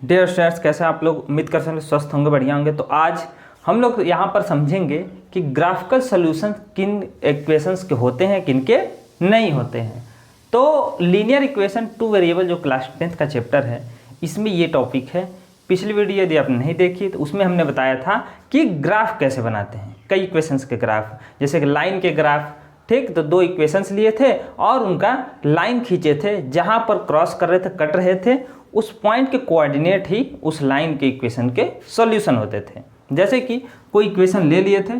Dear students, कैसे आप लोग? उम्मीद कर सकते स्वस्थ होंगे, बढ़िया होंगे। तो आज हम लोग यहाँ पर समझेंगे कि ग्राफिकल सॉल्यूशन किन इक्वेशंस के होते हैं, किन के नहीं होते हैं। तो लीनियर इक्वेशन टू वेरिएबल जो क्लास 10th का चैप्टर है, इसमें ये टॉपिक है। पिछली वीडियो यदि आपने नहीं देखी तो उसमें हमने बताया था कि ग्राफ कैसे बनाते हैं, कई इक्वेशंस के ग्राफ, जैसे कि लाइन के ग्राफ। ठीक, तो दो इक्वेशंस लिए थे और उनका लाइन खींचे थे, जहाँ पर क्रॉस कर रहे थे, कट रहे थे, उस पॉइंट के कोऑर्डिनेट ही उस लाइन के इक्वेशन के सॉल्यूशन होते थे। जैसे कि कोई इक्वेशन ले लिए थे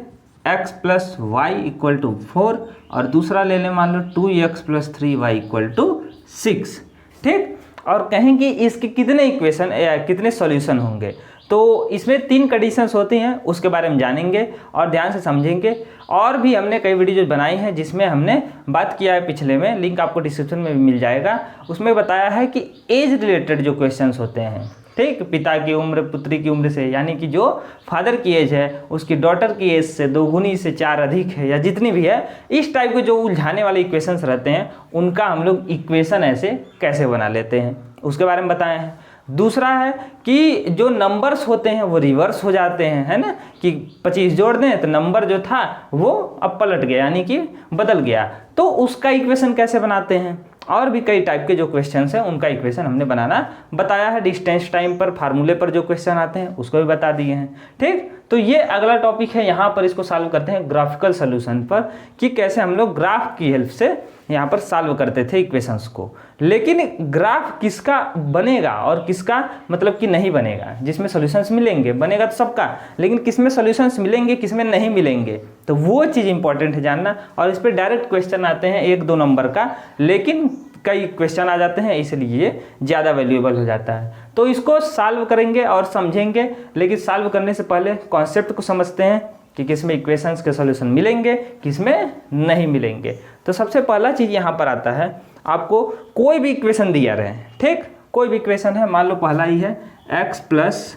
x plus y equal to 4 और दूसरा ले लें मान लो 2x plus 3y equal to 6। ठीक, और कहेंगे इसके कितने इक्वेशन या कितने सॉल्यूशन होंगे। तो इसमें 3 कंडीशंस होती हैं, उसके बारे में जानेंगे और ध्यान से समझेंगे। और भी हमने कई वीडियो बनाई हैं जिसमें हमने बात किया है पिछले में, लिंक आपको डिस्क्रिप्शन में भी मिल जाएगा। उसमें बताया है कि एज रिलेटेड जो क्वेश्चंस होते हैं, ठीक, पिता की उम्र पुत्री की उम्र से, यानी कि जो फादर की एज है उसकी डॉटर की एज से 2 गुनी से 4 अधिक है या जितनी भी है, इस टाइप के जो उलझाने वाले इक्वेशंस रहते हैं उनका हम लोग इक्वेशन ऐसे कैसे बना लेते हैं, उसके बारे में बताए हैं। दूसरा है कि जो नंबर्स होते हैं वो रिवर्स हो जाते हैं, है ना, कि 25 जोड़ दें तो नंबर जो था वो अब पलट गया, यानी कि बदल गया, तो उसका इक्वेशन कैसे बनाते हैं। और भी कई टाइप के जो क्वेश्चंस हैं उनका इक्वेशन हमने बनाना बताया है। डिस्टेंस टाइम पर फार्मूले पर जो क्वेश्चन आते हैं उसको भी बता दिए हैं। ठीक, तो ये अगला टॉपिक है, यहाँ पर इसको सॉल्व करते हैं ग्राफिकल सॉल्यूशन पर, कि कैसे हम लोग ग्राफ की हेल्प से यहाँ पर सॉल्व करते थे इक्वेशंस को। लेकिन ग्राफ किसका बनेगा और किसका मतलब कि नहीं बनेगा, जिसमें सॉल्यूशंस मिलेंगे, बनेगा तो सबका, लेकिन किसमें सॉल्यूशंस मिलेंगे किसमें नहीं मिलेंगे, तो वो चीज़ इंपॉर्टेंट है जानना। और इस पर डायरेक्ट क्वेश्चन आते हैं 1-2 नंबर का, लेकिन कई क्वेश्चन आ जाते हैं, इसलिए ये ज़्यादा वैल्यूएबल हो जाता है। तो इसको सॉल्व करेंगे और समझेंगे, लेकिन सॉल्व करने से पहले कॉन्सेप्ट को समझते हैं कि किसमें इक्वेशंस के सॉल्यूशन मिलेंगे, किसमें नहीं मिलेंगे। तो सबसे पहला चीज़ यहाँ पर आता है, आपको कोई भी इक्वेशन दिया रहे, ठीक, कोई भी इक्वेशन है, मान लो पहला ही है x plus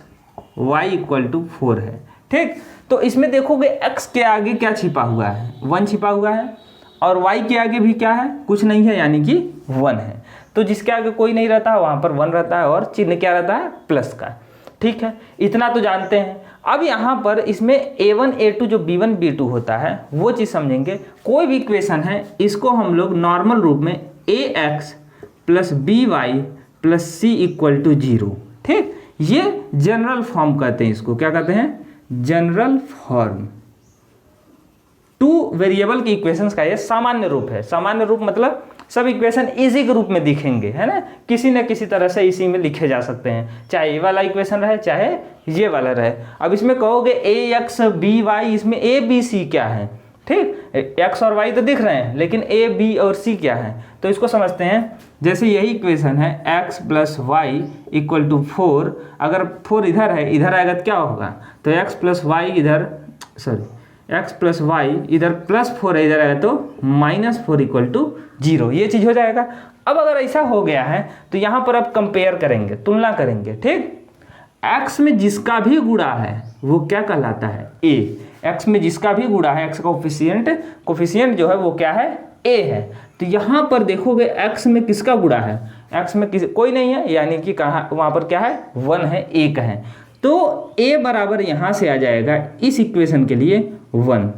y equal to 4 है। ठीक, तो इसमें देखोगे x के आगे क्या छिपा हुआ है, 1 छिपा हुआ है, और y के आगे भी क्या है, कुछ नहीं है, यानी कि 1 है। तो जिसके आगे कोई नहीं रहता है वहाँ पर 1 रहता है, और चिन्ह क्या रहता है, प्लस का। ठीक है, इतना तो जानते हैं। अब यहाँ पर इसमें a1 a2 जो b1 b2 होता है वो चीज़ समझेंगे। कोई भी इक्वेशन है इसको हम लोग नॉर्मल रूप में ax plus by plus c equal to 0, ठीक, ये जनरल फॉर्म कहते हैं, इसको क्या कहते हैं, जनरल फॉर्म। टू वेरिएबल की इक्वेशंस का ये सामान्य रूप है। सामान्य रूप मतलब सब इक्वेशन इसी के रूप में दिखेंगे, है ना, किसी न किसी तरह से इसी में लिखे जा सकते हैं, चाहे ये वाला इक्वेशन रहे चाहे ये वाला रहे। अब इसमें कहोगे ax by, इसमें a b c क्या है, ठीक, x और y तो दिख रहे हैं, लेकिन a b और c क्या है, तो इसको समझते हैं। जैसे यही इक्वेशन है x plus y equal to 4, अगर 4 इधर है, इधर आएगा तो क्या होगा, तो x प्लस वाई इधर, सॉरी x प्लस वाई इधर प्लस 4 है, इधर आया तो -4 इक्वल टू 0, ये चीज़ हो जाएगा। अब अगर ऐसा हो गया है तो यहाँ पर अब कंपेयर करेंगे, तुलना करेंगे। ठीक, x में जिसका भी गुणा है वो क्या कहलाता है, a। x में जिसका भी गुणा है, x का कोफिशिएंट जो है वो क्या है, a है। तो यहाँ पर देखोगे x में किसका गुणा है, x में कोई नहीं है, यानी कि कहाँ वहाँ पर क्या है, 1 है, 1 है। तो a बराबर यहाँ से आ जाएगा इस इक्वेशन के लिए 1।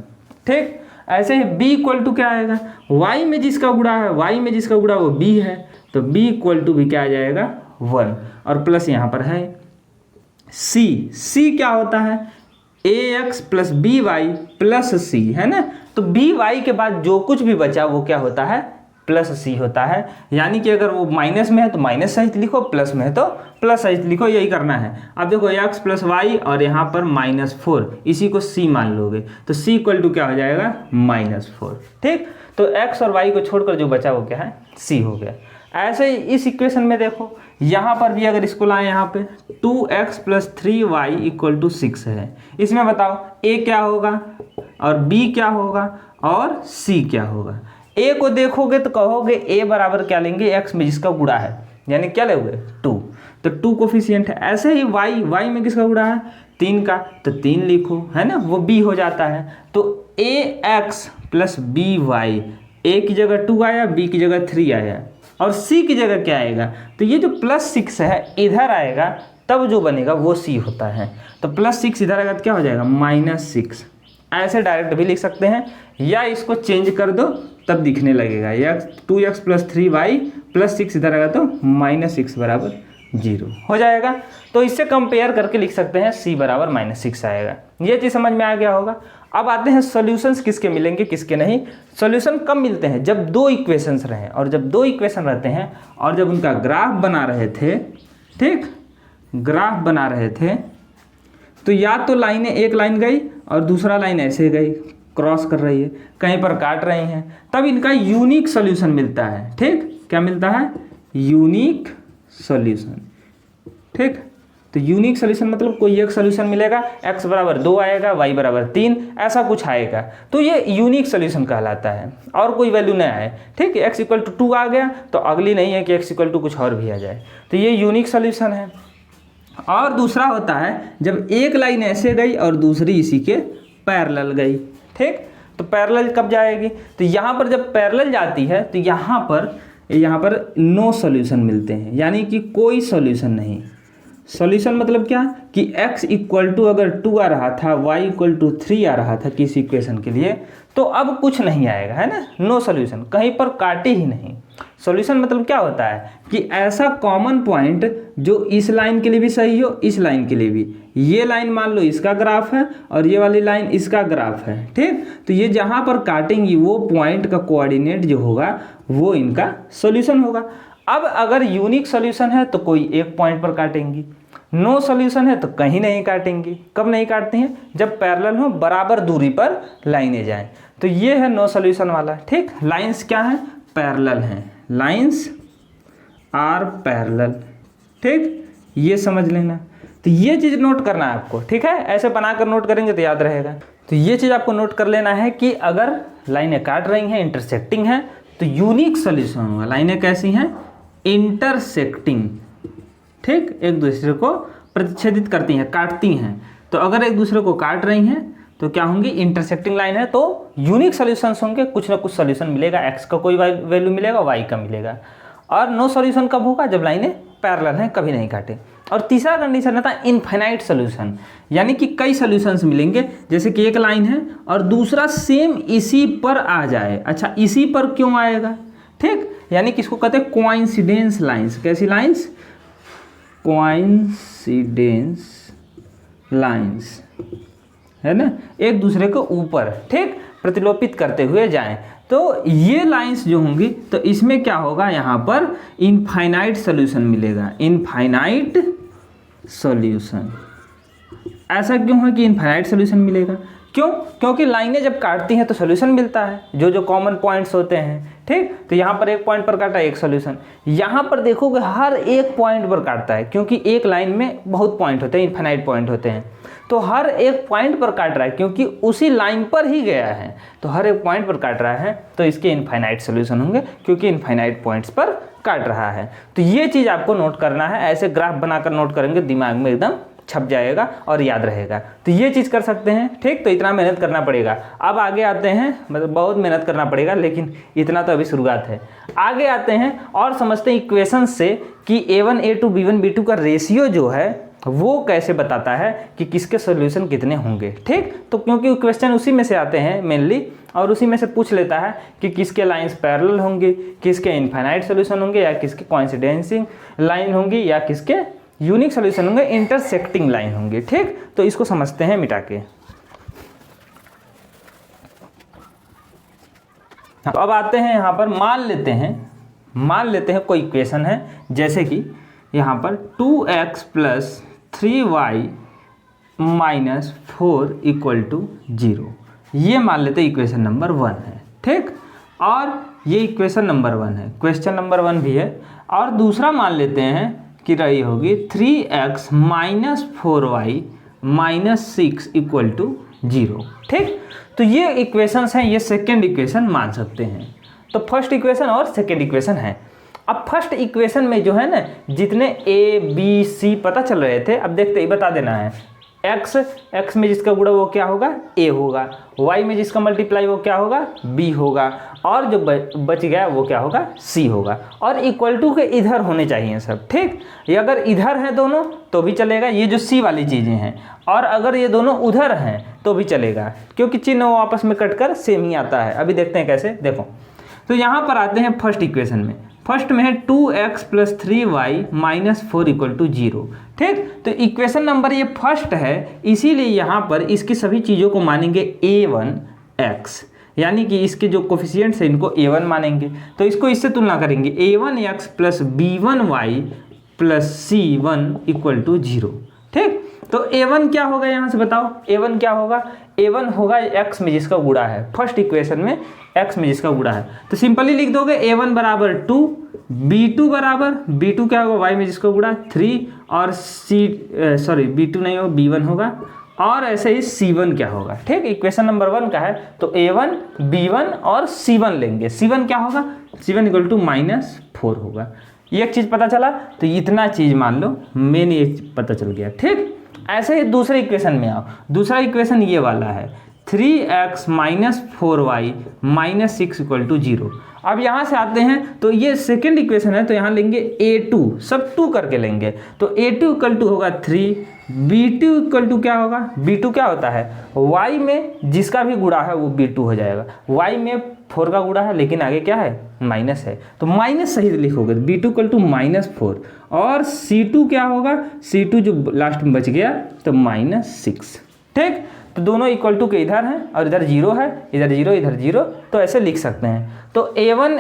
ठीक, ऐसे ही b इक्वल टू क्या आएगा, y में जिसका गुणा है, y में जिसका गुणा वो b है, तो b इक्वल टू भी क्या आ जाएगा, 1, और प्लस यहाँ पर है c क्या होता है, ax plus by plus c, है ना। तो by के बाद जो कुछ भी बचा वो क्या होता है, प्लस सी होता है। यानी कि अगर वो माइनस में है तो माइनस सहित लिखो, प्लस में है तो प्लस सहित लिखो, यही करना है। अब देखो x प्लस वाई और यहाँ पर -4, इसी को c मान लोगे, तो c इक्वल टू क्या हो जाएगा, -4। ठीक, तो x और y को छोड़कर जो बचा वो क्या है, c हो गया। ऐसे ही इस इक्वेशन में देखो, यहाँ पर भी अगर इसको लाएं, यहाँ पे 2x plus 3y equal to 6 है। इसमें बताओ a क्या होगा और b क्या होगा और c क्या होगा। a को देखोगे तो कहोगे a बराबर क्या लेंगे, x में जिसका गुणा है, यानी क्या लोगे, 2, तो 2 कोफिशिएंट है। ऐसे ही y में किसका गुणा है, 3 का, तो 3 लिखो, है ना, वो b हो जाता है। तो ax प्लस by, a की जगह 2 आया, b की जगह 3 आया, और c की जगह क्या आएगा, तो ये जो +6 है इधर आएगा तब जो बनेगा वो सी होता है। तो +6 इधर आएगा तो क्या हो जाएगा -6। ऐसे डायरेक्ट भी लिख सकते हैं या इसको चेंज कर दो तब दिखने लगेगा। या 2x + 3y + 6 इधर आएगा तो -6 बराबर 0 हो जाएगा। तो इससे कंपेयर करके लिख सकते हैं c बराबर -6 आएगा। ये चीज़ समझ में आ गया होगा। अब आते हैं सॉल्यूशंस किसके मिलेंगे किसके नहीं। सॉल्यूशन कब मिलते हैं, जब दो इक्वेशंस रहें, और जब दो इक्वेशन रहते हैं और जब उनका ग्राफ बना रहे थे, ठीक, ग्राफ बना रहे थे, तो या तो लाइनें, एक लाइन गई और दूसरा लाइन ऐसे गई, क्रॉस कर रही है, कहीं पर काट रही हैं, तब इनका यूनिक सॉल्यूशन मिलता है। ठीक, क्या मिलता है, यूनिक सॉल्यूशन। ठीक, तो यूनिक सॉल्यूशन मतलब कोई एक सॉल्यूशन मिलेगा, x बराबर 2 आएगा, y बराबर 3, ऐसा कुछ आएगा, तो ये यूनिक सॉल्यूशन कहलाता है। और कोई वैल्यू नहीं आए, ठीक है, x = 2 आ गया तो अगली नहीं है कि x = कुछ और भी आ जाए, तो ये यूनिक सॉल्यूशन है। और दूसरा होता है जब एक लाइन ऐसे गई और दूसरी इसी के पैरेलल गई। ठीक, तो पैरेलल कब जाएगी, तो यहाँ पर जब पैरेलल जाती है तो यहाँ पर नो सॉल्यूशन मिलते हैं, यानी कि कोई सॉल्यूशन नहीं। सॉल्यूशन मतलब क्या कि x = अगर 2 आ रहा था, y = 3 आ रहा था किसी इक्वेशन के लिए, तो अब कुछ नहीं आएगा, है ना, नो सॉल्यूशन, कहीं पर काटे ही नहीं। सॉल्यूशन मतलब क्या होता है कि ऐसा कॉमन पॉइंट जो इस लाइन के लिए भी सही हो, इस लाइन के लिए भी। ये लाइन मान लो इसका ग्राफ है और ये वाली लाइन इसका ग्राफ है, ठीक, तो ये जहाँ पर काटेंगी वो पॉइंट का कोऑर्डिनेट जो होगा वो इनका सॉल्यूशन होगा। अब अगर यूनिक सॉल्यूशन है तो कोई एक पॉइंट पर काटेंगी, नो सॉल्यूशन है तो कहीं नहीं काटेंगी। कब नहीं काटती हैं, जब पैरेलल हो, बराबर दूरी पर लाइनें जाएं। तो ये है नो सॉल्यूशन वाला। ठीक, लाइंस क्या है, पैरेलल हैं, लाइंस आर पैरेलल। ठीक, ये समझ लेना। तो ये चीज़ नोट करना है आपको, ठीक है, ऐसे बनाकर नोट करेंगे तो याद रहेगा। तो ये चीज़ आपको नोट कर लेना है कि अगर लाइनें काट रही हैं, इंटरसेक्टिंग हैं, तो यूनिक सॉल्यूशन होगा। लाइनें कैसी हैं, इंटरसेक्टिंग, ठीक, एक दूसरे को प्रतिच्छेदित करती हैं, काटती हैं। तो अगर एक दूसरे को काट रही हैं तो क्या होंगी, इंटरसेक्टिंग लाइन है, तो यूनिक सॉल्यूशंस होंगे, कुछ ना कुछ सॉल्यूशन मिलेगा, x का कोई वैल्यू मिलेगा, y का मिलेगा। और नो सॉल्यूशन कब होगा, जब लाइनें पैरेलल हैं, कभी नहीं काटे। और तीसरा कंडीशन रहता है इनफाइनाइट सॉल्यूशन, यानी कि कई सॉल्यूशंस मिलेंगे, जैसे कि एक लाइन है और दूसरा सेम इसी पर आ जाए। अच्छा, इसी पर क्यों आएगा, ठीक, यानी कि इसको कहते हैं कोइंसिडेंस लाइंस। कैसी लाइंस, कोइंसिडेंस लाइंस, है ना, एक दूसरे को ऊपर, ठीक, प्रतिलोपित करते हुए जाएं। तो ये लाइंस जो होंगी तो इसमें क्या होगा, यहाँ पर इनफाइनाइट सॉल्यूशन मिलेगा, इनफाइनाइट सॉल्यूशन। ऐसा क्यों है कि इनफाइनाइट सॉल्यूशन मिलेगा, क्यों, क्योंकि लाइनें जब काटती हैं तो सॉल्यूशन मिलता है, जो कॉमन पॉइंट्स होते हैं। ठीक, तो यहाँ पर एक पॉइंट पर काटा, एक सॉल्यूशन। यहाँ पर देखोगे हर एक पॉइंट पर काटता है, क्योंकि एक लाइन में बहुत पॉइंट होते हैं, इनफाइनाइट पॉइंट होते हैं, तो हर एक पॉइंट पर काट रहा है, क्योंकि उसी लाइन पर ही गया है, तो हर एक पॉइंट पर काट रहा है, तो इसके इनफाइनाइट सॉल्यूशन होंगे, क्योंकि इनफाइनाइट पॉइंट्स पर काट रहा है। तो ये चीज़ आपको नोट करना है, ऐसे ग्राफ बनाकर नोट करेंगे, दिमाग में एकदम छप जाएगा और याद रहेगा। तो ये चीज़ कर सकते हैं, ठीक, तो इतना मेहनत करना पड़ेगा। अब आगे आते हैं, मतलब बहुत मेहनत करना पड़ेगा, लेकिन इतना तो अभी शुरुआत है। आगे आते हैं और समझते हैं इक्वेशन से कि A1 A2 B1 B2 का रेशियो जो है वो कैसे बताता है कि किसके सॉल्यूशन कितने होंगे। ठीक, तो क्योंकि क्वेश्चन उसी में से आते हैं मेनली, और उसी में से पूछ लेता है कि किसके लाइंस पैरेलल होंगे, किसके इनफाइनाइट सॉल्यूशन होंगे, या किसके कोइंसिडेंसिंग लाइन होंगी, या किसके यूनिक सॉल्यूशन होंगे, इंटरसेक्टिंग लाइन होंगे। ठीक, तो इसको समझते हैं मिटा के। तो अब आते हैं यहाँ पर, मान लेते हैं कोई इक्वेशन है, जैसे कि यहाँ पर 2x + 3y - 4 = 0, ये मान लेते हैं इक्वेशन नंबर 1 है। ठीक, और ये इक्वेशन नंबर 1 है, क्वेश्चन नंबर 1 भी है। और दूसरा मान लेते हैं कि रही होगी 3x - 4y - 6 = 0। ठीक, तो ये इक्वेशंस हैं, ये सेकेंड इक्वेशन मान सकते हैं। तो फर्स्ट इक्वेशन और सेकेंड इक्वेशन है। अब फर्स्ट इक्वेशन में जो है ना, जितने A B C पता चल रहे थे, अब देखते ही बता देना है, x में जिसका गुणा वो क्या होगा a होगा, y में जिसका मल्टीप्लाई वो क्या होगा b होगा, और जो बच गया वो क्या होगा c होगा। और इक्वल टू के इधर होने चाहिए सब, ठीक। ये अगर इधर हैं दोनों तो भी चलेगा, ये जो c वाली चीज़ें हैं, और अगर ये दोनों उधर हैं तो भी चलेगा, क्योंकि चिन्ह वो आपस में कटकर सेम ही आता है। अभी देखते हैं कैसे, देखो। तो यहाँ पर आते हैं फर्स्ट इक्वेशन में। फर्स्ट में है 2x + 3y - 4 = 0, ठीक। तो इक्वेशन नंबर ये फर्स्ट है, इसीलिए यहाँ पर इसकी सभी चीज़ों को मानेंगे a1x, यानी कि इसके जो कोफिशिएंट्स हैं इनको a1 मानेंगे। तो इसको इससे तुलना करेंगे, a1x + b1y + c1 = 0, ठीक। तो a1 क्या होगा यहाँ से बताओ, a1 क्या होगा, a1 होगा x में जिसका गुणा है, फर्स्ट इक्वेशन में x में जिसका गुणा है। तो सिंपली लिख दोगे a1 = 2, b2 क्या होगा y में जिसका गुणा 3, और b2 नहीं होगा b1 होगा, और ऐसे ही c1 क्या होगा, ठीक। इक्वेशन नंबर 1 का है तो a1 b1 और c1 लेंगे। c1 क्या होगा, c1 = -4 होगा। ये एक चीज़ पता चला, तो इतना चीज़ मान लो, मेन ये पता चल गया, ठीक। ऐसे ही दूसरे इक्वेशन में आओ। दूसरा इक्वेशन ये वाला है 3x - 4y - 6 = 0। अब यहाँ से आते हैं तो ये सेकंड इक्वेशन है, तो यहाँ लेंगे a2, सब 2 करके लेंगे। तो a2 = होगा 3, b2 = क्या होगा, b2 क्या होता है, y में जिसका भी गुणा है वो b2 हो जाएगा। y में 4 का गुणा है, लेकिन आगे क्या है माइनस है, तो माइनस सही लिखोगे, b2 = -4, और c2 क्या होगा, c2 जो लास्ट में बच गया तो -6, ठीक। तो दोनों इक्वल टू के इधर हैं और इधर 0 है, इधर 0 इधर 0, तो ऐसे लिख सकते हैं। तो a1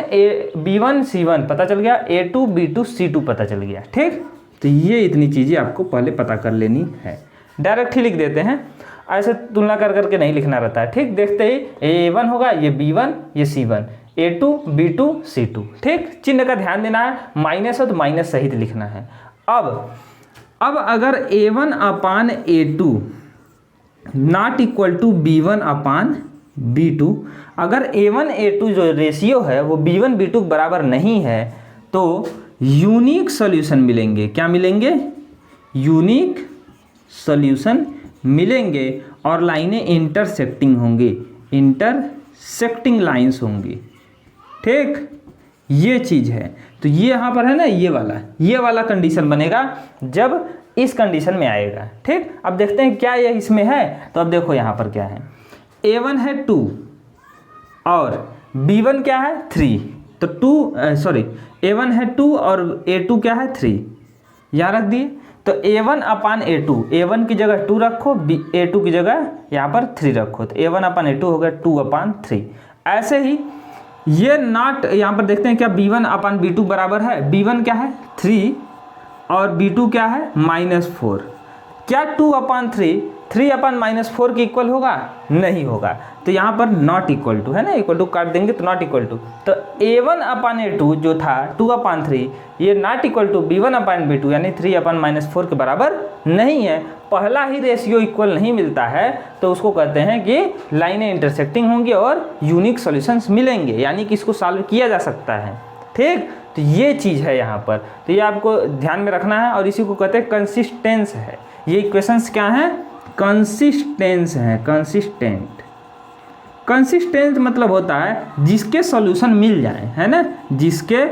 b1 c1 पता चल गया, a2 b2 c2 पता चल गया, ठीक। तो ये इतनी चीज़ें आपको पहले पता कर लेनी है। डायरेक्ट ही लिख देते हैं, ऐसे तुलना कर करके नहीं लिखना रहता है, ठीक। देखते ही a1 होगा, ये b1 ये c1, a2 b2 c2, ठीक। चिन्ह का ध्यान देना है, माइनस है तो माइनस सहित लिखना है। अब अगर a1/a2 not equal to b1/b2, अगर a1 a2 जो रेशियो है वो b1 b2 के बराबर नहीं है तो यूनिक सॉल्यूशन मिलेंगे। क्या मिलेंगे, यूनिक सॉल्यूशन मिलेंगे, और लाइनें इंटरसेक्टिंग होंगी, इंटरसेक्टिंग लाइंस होंगी, ठीक। ये चीज़ है, तो ये यहाँ पर है ना, ये वाला कंडीशन बनेगा जब इस कंडीशन में आएगा, ठीक। अब देखते हैं क्या ये इसमें है। तो अब देखो यहाँ पर क्या है, a1 है 2 और b1 क्या है 3, तो a1 है 2 और a2 क्या है 3, यहाँ रख दिए। तो a1/a2, a1 की जगह 2 रखो, a2 की जगह यहाँ पर 3 रखो, तो a1/a2 हो गया 2/3। ऐसे ही ये नॉट, यहाँ पर देखते हैं क्या b1/b2 बराबर है, b1 क्या है 3 और b2 क्या है -4। क्या 2/3 3/-4 के इक्वल होगा, नहीं होगा, तो यहाँ पर नॉट इक्वल टू है ना, इक्वल टू काट देंगे तो नॉट इक्वल टू। तो a1/a2 जो था 2/3, ये नॉट इक्वल टू b1/b2 यानी 3/-4 के बराबर नहीं है। पहला ही रेशियो इक्वल नहीं मिलता है तो उसको कहते हैं कि लाइनें इंटरसेक्टिंग होंगी और यूनिक सॉल्यूशंस मिलेंगे, यानी कि इसको सॉल्व किया जा सकता है, ठीक। तो ये चीज़ है यहाँ पर, तो ये आपको ध्यान में रखना है, और इसी को कहते हैं कंसिस्टेंस है। ये इक्वेशंस क्या हैं, कंसिस्टेंस हैं, कंसिस्टेंट मतलब होता है जिसके सॉल्यूशन मिल जाए, है ना, जिसके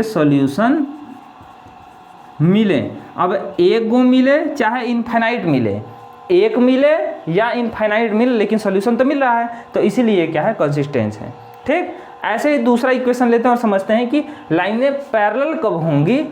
सॉल्यूशन मिले। अब एक गो मिले चाहे इनफाइनाइट मिले, एक मिले या इनफाइनाइट मिले, लेकिन सॉल्यूशन तो मिल रहा है, तो इसीलिए क्या है कंसिस्टेंस है, ठीक। ऐसे ही दूसरा इक्वेशन लेते हैं और समझते हैं कि लाइनें पैरेलल कब होंगी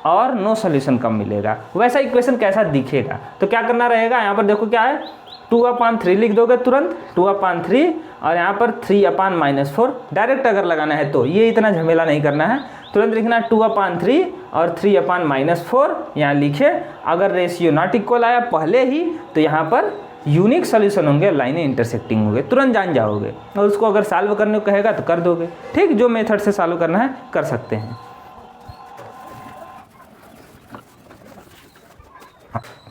और नो सॉल्यूशन कब मिलेगा, वैसा इक्वेशन कैसा दिखेगा। तो क्या करना रहेगा, यहाँ पर देखो क्या है 2/3 लिख दोगे तुरंत, 2/3, और यहाँ पर 3/-4 डायरेक्ट अगर लगाना है तो ये इतना झमेला नहीं करना है, तुरंत लिखना 2/3 और 3/-4 यहाँ लिखे। अगर रेशियो नॉट इक्वल आया पहले ही तो यहाँ पर यूनिक सॉल्यूशन होंगे, लाइनें इंटरसेक्टिंग होंगे, तुरंत जान जाओगे, और उसको अगर सॉल्व करने को कहेगा तो कर दोगे, ठीक। जो मेथड से सॉल्व करना है कर सकते हैं।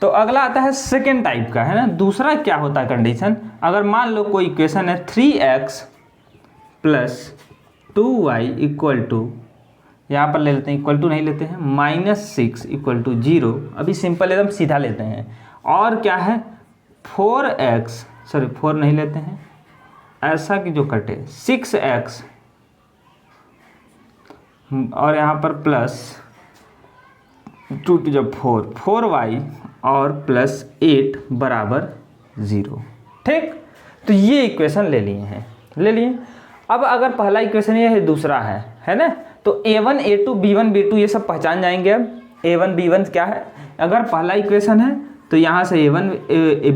तो अगला आता है सेकेंड टाइप का, है ना। दूसरा क्या होता है कंडीशन, अगर मान लो कोई इक्वेशन है 3x + 2y = यहाँ पर ले लेते हैं, इक्वल टू नहीं लेते हैं, -6 इक्वल टू 0, अभी सिंपल एकदम सीधा लेते हैं। और क्या है 4x, सॉरी 4 नहीं लेते हैं, ऐसा कि जो कटे 6x और यहाँ पर प्लस 2 to 4, 4y और प्लस 8 बराबर 0। ठीक, तो ये इक्वेशन ले लिए हैं, ले लिए। अब अगर पहला इक्वेशन ये है, दूसरा है ना, तो a1 a2 b1 b2 ये सब पहचान जाएंगे। अब a1 b1 क्या है, अगर पहला इक्वेशन है तो यहाँ से a1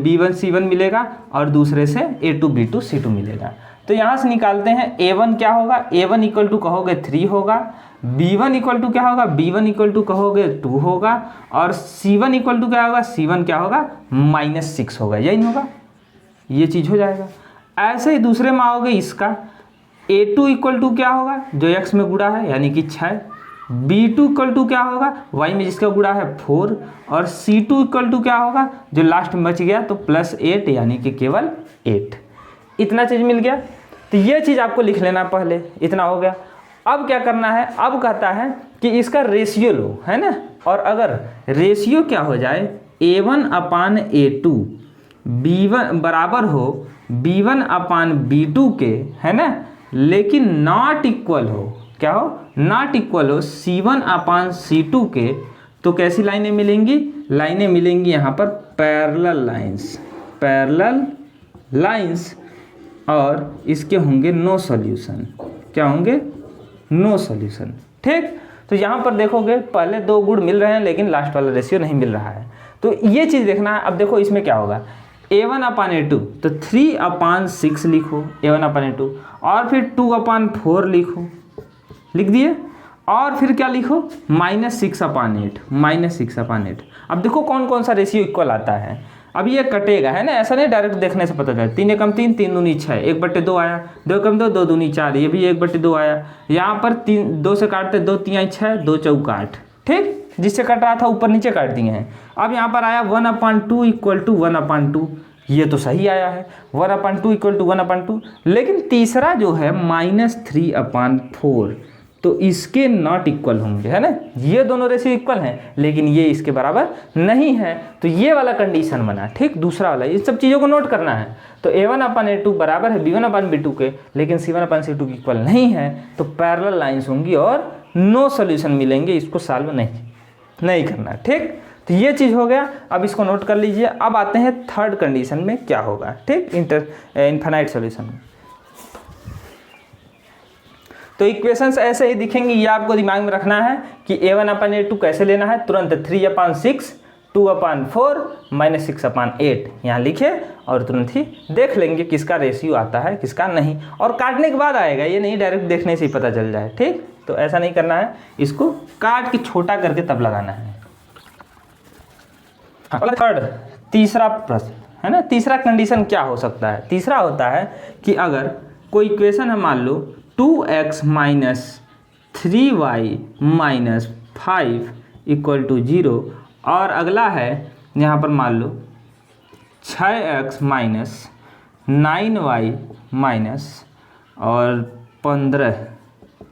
b1 c1 मिलेगा और दूसरे से a2 b2 c2 मिलेगा। तो यहाँ से निकालते हैं, a1 क्या होगा, a1 इक्वल टू कहोगे 3 होगा, b1 इक्वल टू क्या होगा, b1 इक्वल टू कहोगे 2 होगा, और c1 इक्वल टू क्या होगा, c1 क्या होगा -6 होगा, यही नहीं होगा, ये चीज़ हो जाएगा। ऐसे ही दूसरे में आओगे इसका, a2 इक्वल टू क्या होगा, जो x में गुणा है यानी कि 6, b2 इक्वल टू क्या होगा, y में जिसका गुणा है 4, और c2 इक्वल टू क्या होगा, जो लास्ट में बच गया तो +8 यानी कि केवल 8। इतना चीज़ मिल गया, तो ये चीज़ आपको लिख लेना पहले, इतना हो गया। अब क्या करना है, अब कहता है कि इसका रेशियो लो, है ना, और अगर रेशियो क्या हो जाए a1/a2 b1 बराबर हो b1/b2 के, है ना, लेकिन नॉट इक्वल हो, क्या हो, नॉट इक्वल हो c1/c2 के, तो कैसी लाइनें मिलेंगी, लाइनें मिलेंगी यहाँ पर पैरेलल लाइंस, पैरेलल लाइंस, और इसके होंगे नो सॉल्यूशन, क्या होंगे, नो सॉल्यूशन। ठीक, तो यहाँ पर देखोगे पहले 2 गुण मिल रहे हैं लेकिन लास्ट वाला रेशियो नहीं मिल रहा है, तो ये चीज़ देखना है। अब देखो इसमें क्या होगा, a1/a2 तो 3/6 लिखो a1/a2, और फिर 2/4 लिखो, लिख दिए, और फिर क्या लिखो -6/8, -6/8। अब देखो कौन कौन सा रेशियो इक्वल आता है, अब ये कटेगा, है ना, ऐसा नहीं डायरेक्ट देखने से पता चलता। 3 एकम 3, 3 दूनी 6, 1/2 आया, 2 एकम 2, 2 दूनी 4, ये भी 1/2 आया। यहाँ पर 2 से काटते 2 3 6, 2 चौका 8, ठीक, जिससे कट रहा था ऊपर नीचे काट दिए हैं। अब यहाँ पर आया 1/2 इक्वल टू 1/2, ये तो सही आया है, 1/2 इक्वल टू 1/2, लेकिन तीसरा जो है -3/4, तो इसके नॉट इक्वल होंगे, है ना, ये दोनों रेशियो इक्वल हैं लेकिन ये इसके बराबर नहीं है, तो ये वाला कंडीशन बना। ठीक, दूसरा वाला, ये सब चीज़ों को नोट करना है। तो a1/a2 बराबर है b1/b2 के, लेकिन c1/c2 की इक्वल नहीं है, तो पैरेलल लाइंस होंगी और नो सोल्यूशन मिलेंगे, इसको सॉल्व नहीं करना। ठीक, तो ये चीज़ हो गया, अब इसको नोट कर लीजिए। अब आते हैं थर्ड कंडीशन में क्या होगा। ठीक, इनफाइनाइट सोल्यूशन में तो इक्वेशंस ऐसे ही दिखेंगी, ये आपको दिमाग में रखना है कि a1/a2 कैसे लेना है, तुरंत 3/6, 2/4, -6/8 यहाँ लिखे और तुरंत ही देख लेंगे किसका रेशियो आता है किसका नहीं, और काटने के बाद आएगा, ये नहीं डायरेक्ट देखने से ही पता चल जाए। ठीक, तो ऐसा नहीं करना है, इसको काट के छोटा करके तब लगाना है। थर्ड, तीसरा प्रश्न है ना, तीसरा कंडीशन क्या हो सकता है, तीसरा होता है कि अगर कोई इक्वेशन है, मान लो 2x - 3y - 5 इक्वल टू 0, और अगला है यहाँ पर मान लो 6x - 9y और 15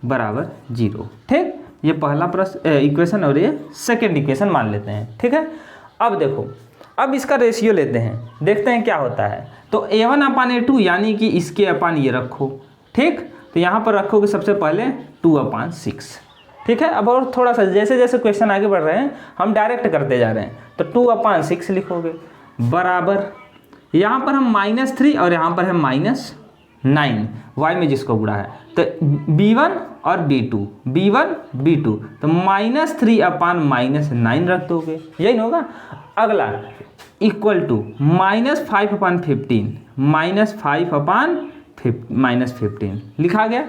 बराबर 0। ठीक, ये पहला प्रश्न इक्वेशन और ये सेकेंड इक्वेशन मान लेते हैं। ठीक है, अब देखो, अब इसका रेशियो लेते हैं, देखते हैं क्या होता है। तो a1/a2 यानी कि इसके अपान ये रखो। ठीक, तो यहाँ पर रखोगे सबसे पहले 2/6। ठीक है, अब और थोड़ा सा जैसे जैसे क्वेश्चन आगे बढ़ रहे हैं हम डायरेक्ट करते जा रहे हैं, तो 2/6 लिखोगे बराबर, यहाँ पर हम -3 और यहाँ पर है -9, y में जिसको गुणा है, तो b1 और b2, b1 b2, तो -3/-9 रख दोगे, यही ना होगा। अगला इक्वल टू -5/15, -5/-15 लिखा गया।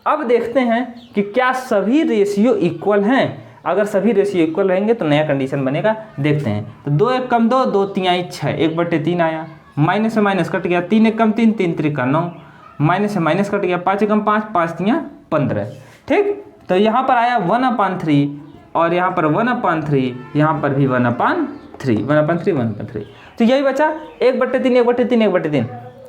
अब देखते हैं कि क्या सभी रेशियो इक्वल हैं। अगर सभी रेशियो इक्वल रहेंगे तो नया कंडीशन बनेगा, देखते हैं। तो 2 एकम 2, 2 3 6, 1/3 आया, माइनस से माइनस कट गया, 3 एकम 3, 3 त्रिका 9, माइनस से माइनस कट गया, 5 एकम 5, 5 3 15। ठीक, तो यहाँ पर आया 1/3 और यहाँ पर 1/3, यहाँ पर भी 1/3, 1/3। तो यही बचा 1/3, 1/3, 1/3।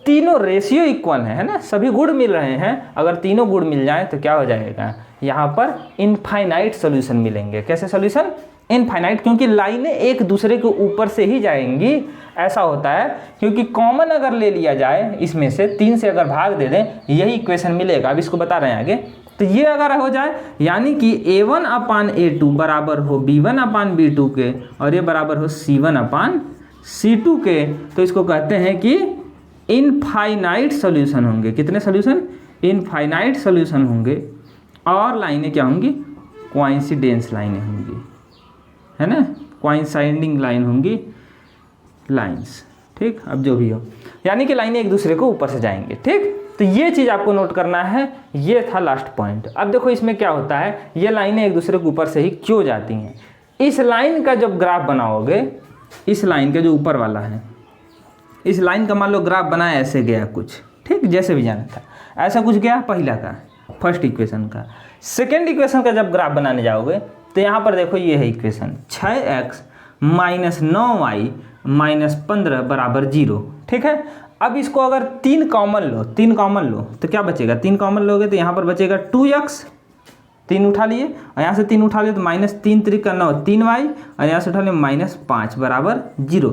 तीनों रेशियो इक्वल है ना, सभी गुण मिल रहे हैं। अगर तीनों गुण मिल जाए तो क्या हो जाएगा, यहाँ पर इनफाइनाइट सॉल्यूशन मिलेंगे। कैसे सॉल्यूशन? इनफाइनाइट, क्योंकि लाइनें एक दूसरे के ऊपर से ही जाएंगी। ऐसा होता है क्योंकि कॉमन अगर ले लिया जाए, इसमें से 3 से अगर भाग दे दें, यही इक्वेशन मिलेगा। अब इसको बता रहे हैं आगे। तो ये अगर हो जाए यानी कि A1/A2 बराबर हो B1/B2 के और ये बराबर हो C1/C2 के, तो इसको कहते हैं कि इनफाइनाइट सॉल्यूशन होंगे। कितने सॉल्यूशन? इनफाइनाइट सॉल्यूशन होंगे। और लाइनें क्या होंगी? कोइंसिडेंस लाइनें होंगी, है ना, कोइंसाइडिंग लाइन होंगी, लाइंस। ठीक, अब जो भी हो, यानी कि लाइनें एक दूसरे को ऊपर से जाएंगे। ठीक, तो ये चीज़ आपको नोट करना है। ये था लास्ट पॉइंट। अब देखो इसमें क्या होता है, ये लाइनें एक दूसरे के ऊपर से ही क्यों जाती हैं। इस लाइन का जब ग्राफ बनाओगे, इस लाइन का जो ऊपर वाला है, इस लाइन का मान लो ग्राफ बनाया, ऐसे गया कुछ, ठीक, जैसे भी जाना था, ऐसा कुछ गया पहला का, फर्स्ट इक्वेशन का। सेकेंड इक्वेशन का जब ग्राफ बनाने जाओगे तो यहाँ पर देखो ये है इक्वेशन 6x - 9y - 15 बराबर 0। ठीक है, अब इसको अगर 3 कॉमन लो तो क्या बचेगा? 3 कॉमन लोगे तो यहाँ पर बचेगा 2x, 3 उठा लिए, और यहाँ से 3 उठा लिए तो -3 × 3 = 9, 3y, और यहाँ से उठा लिए -5 बराबर 0।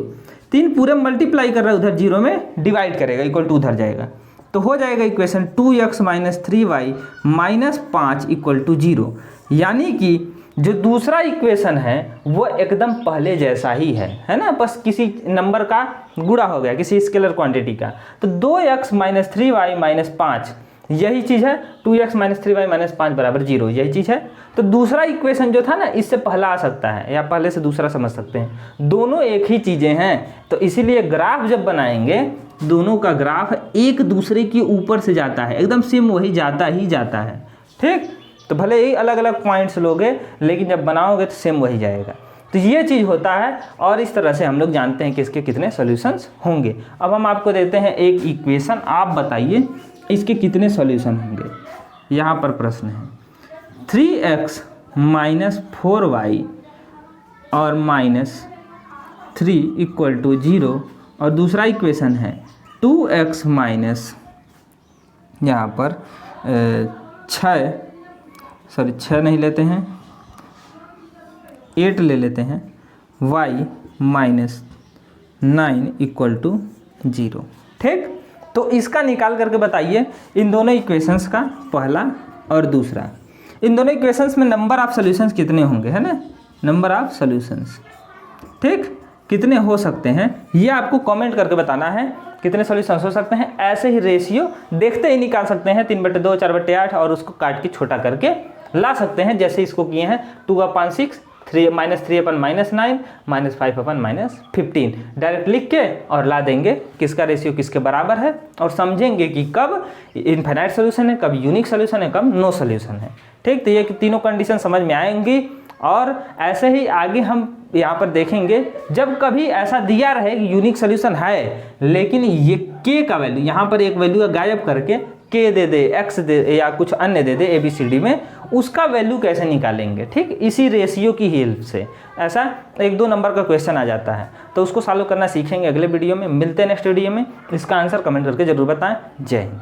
3 पूरे मल्टीप्लाई कर रहा है, उधर 0 में डिवाइड करेगा, इक्वल टू उधर जाएगा, तो हो जाएगा इक्वेशन 2x - 3y - 5 = 0। यानी कि जो दूसरा इक्वेशन है वो एकदम पहले जैसा ही है ना, बस किसी नंबर का गुणा हो गया, किसी स्केलर क्वांटिटी का। तो 2x - 3y - 5 यही चीज़ है, 2x - 3y - 5 बराबर 0 यही चीज़ है। तो दूसरा इक्वेशन जो था ना, इससे पहला आ सकता है या पहले से दूसरा समझ सकते हैं, दोनों एक ही चीज़ें हैं। तो इसीलिए ग्राफ जब बनाएंगे, दोनों का ग्राफ एक दूसरे के ऊपर से जाता है, एकदम सेम वही जाता ही जाता है। ठीक, तो भले ही अलग अलग पॉइंट्स लोगे, लेकिन जब बनाओगे तो सेम वही जाएगा। तो ये चीज़ होता है, और इस तरह से हम लोग जानते हैं कि इसके कितने सॉल्यूशंस होंगे। अब हम आपको देते हैं एक इक्वेशन, आप बताइए इसके कितने सॉल्यूशन होंगे। यहाँ पर प्रश्न है 3x - 4y और -3 = 0, और दूसरा इक्वेशन है 2x - यहाँ पर 6 नहीं लेते हैं, 8 ले लेते हैं, y - 9 = 0। ठीक, तो इसका निकाल करके बताइए इन दोनों इक्वेशंस का पहला और दूसरा। इन दोनों इक्वेशंस में नंबर ऑफ सॉल्यूशंस कितने होंगे, है ना, नंबर ऑफ सॉल्यूशंस। ठीक, कितने हो सकते हैं ये आपको कमेंट करके बताना है, कितने सॉल्यूशंस हो सकते हैं। ऐसे ही रेशियो देखते ही निकाल सकते हैं, 3/2 4/8, और उसको काट के छोटा करके ला सकते हैं, जैसे इसको किए हैं 2/6 3 -3/-9 -5/-15 डायरेक्ट लिख के और ला देंगे किसका रेशियो किसके बराबर है, और समझेंगे कि कब इनफाइनाइट सोल्यूशन है, कब यूनिक सोल्यूशन है, कब नो सोल्यूशन है। ठीक, तो ये तीनों कंडीशन समझ में आएंगी। और ऐसे ही आगे हम यहाँ पर देखेंगे, जब कभी ऐसा दिया रहे कि यूनिक सोल्यूशन है, लेकिन ये के का वैल्यू यहाँ पर एक वैल्यू गायब करके के दे दे, एक्स दे या कुछ अन्य दे दे ABCD में, उसका वैल्यू कैसे निकालेंगे। ठीक, इसी रेशियो की हेल्प से ऐसा 1-2 नंबर का क्वेश्चन आ जाता है, तो उसको सॉल्व करना सीखेंगे अगले वीडियो में। मिलते हैं नेक्स्ट वीडियो में, इसका आंसर कमेंट करके जरूर बताएं। जय हिंद।